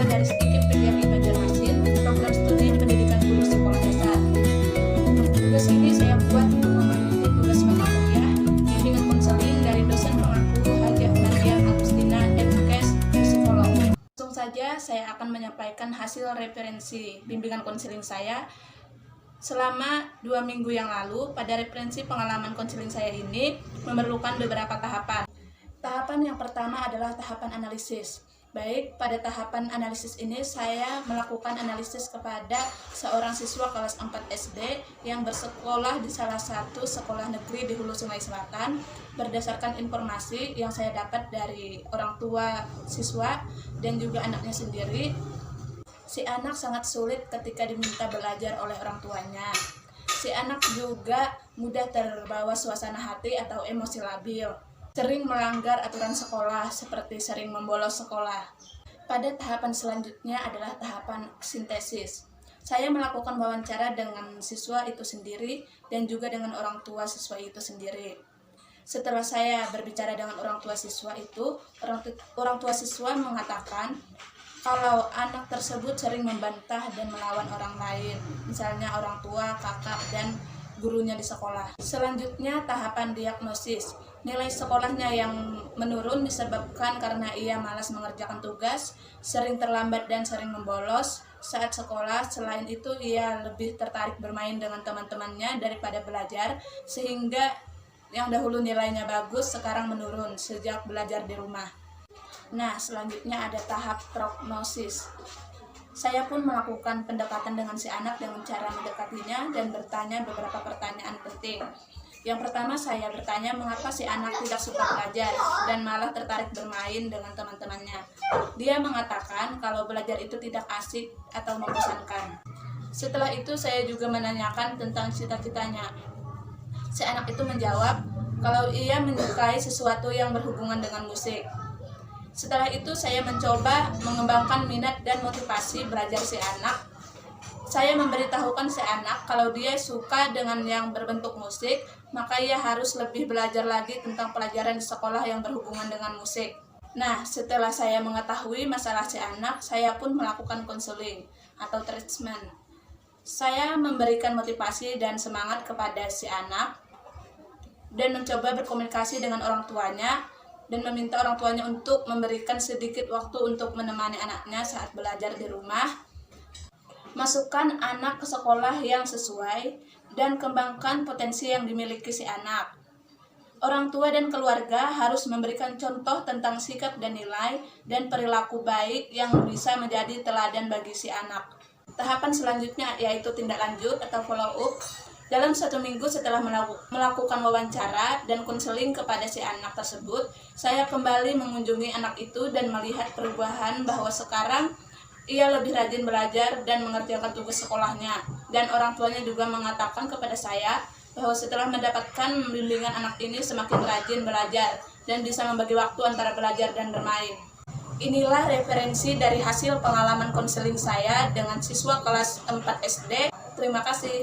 siswa dari sedikit PGRI Banjarmasin, program studi pendidikan guru sekolah dasar. Untuk tugas ini saya buat untuk memenuhi tugas mata kuliah bimbingan konseling dari dosen pengaku Hajah Nadia Agustina MKes Psikolog. Langsung saja saya akan menyampaikan hasil referensi bimbingan konseling saya selama 2 minggu yang lalu. Pada referensi pengalaman konseling saya ini memerlukan beberapa tahapan. Tahapan yang pertama adalah tahapan analisis. Baik, pada tahapan analisis ini saya melakukan analisis kepada seorang siswa kelas 4 SD yang bersekolah di salah satu sekolah negeri di Hulu Sungai Selatan berdasarkan informasi yang saya dapat dari orang tua siswa dan juga anaknya sendiri. Si anak sangat sulit ketika diminta belajar oleh orang tuanya. Si anak juga mudah terbawa suasana hati atau emosi labil. Sering melanggar aturan sekolah seperti sering membolos sekolah. Pada tahapan selanjutnya adalah tahapan sintesis. Saya melakukan wawancara dengan siswa itu sendiri dan juga dengan orang tua siswa itu sendiri. Setelah saya berbicara dengan orang tua siswa itu, orang tua siswa mengatakan kalau anak tersebut sering membantah dan melawan orang lain, misalnya orang tua, kakak, dan gurunya di sekolah. Selanjutnya tahapan diagnosis. Nilai sekolahnya yang menurun disebabkan karena ia malas mengerjakan tugas, sering terlambat dan sering membolos saat sekolah. Selain itu ia lebih tertarik bermain dengan teman-temannya daripada belajar, sehingga yang dahulu nilainya bagus sekarang menurun sejak belajar di rumah. Nah, selanjutnya ada tahap prognosis. Saya pun melakukan pendekatan dengan si anak dengan cara mendekatinya dan bertanya beberapa pertanyaan penting. Yang pertama, saya bertanya mengapa si anak tidak suka belajar dan malah tertarik bermain dengan teman-temannya. Dia mengatakan kalau belajar itu tidak asik atau membosankan. Setelah itu saya juga menanyakan tentang cita-citanya. Si anak itu menjawab kalau ia menyukai sesuatu yang berhubungan dengan musik. Setelah itu saya mencoba mengembangkan minat dan motivasi belajar si anak. Saya memberitahukan si anak kalau dia suka dengan yang berbentuk musik, maka ia harus lebih belajar lagi tentang pelajaran di sekolah yang berhubungan dengan musik. Nah, setelah saya mengetahui masalah si anak, saya pun melakukan konseling atau treatment. Saya memberikan motivasi dan semangat kepada si anak dan mencoba berkomunikasi dengan orang tuanya dan meminta orang tuanya untuk memberikan sedikit waktu untuk menemani anaknya saat belajar di rumah. Masukkan anak ke sekolah yang sesuai dan kembangkan potensi yang dimiliki si anak. Orang tua dan keluarga harus memberikan contoh tentang sikap dan nilai dan perilaku baik yang bisa menjadi teladan bagi si anak. Tahapan selanjutnya yaitu tindak lanjut atau follow up. Dalam 1 minggu setelah melakukan wawancara dan konseling kepada si anak tersebut, saya kembali mengunjungi anak itu dan melihat perubahan bahwa sekarang ia lebih rajin belajar dan mengerjakan tugas sekolahnya. Dan orang tuanya juga mengatakan kepada saya bahwa setelah mendapatkan bimbingan anak ini semakin rajin belajar dan bisa membagi waktu antara belajar dan bermain. Inilah referensi dari hasil pengalaman konseling saya dengan siswa kelas 4 SD. Terima kasih.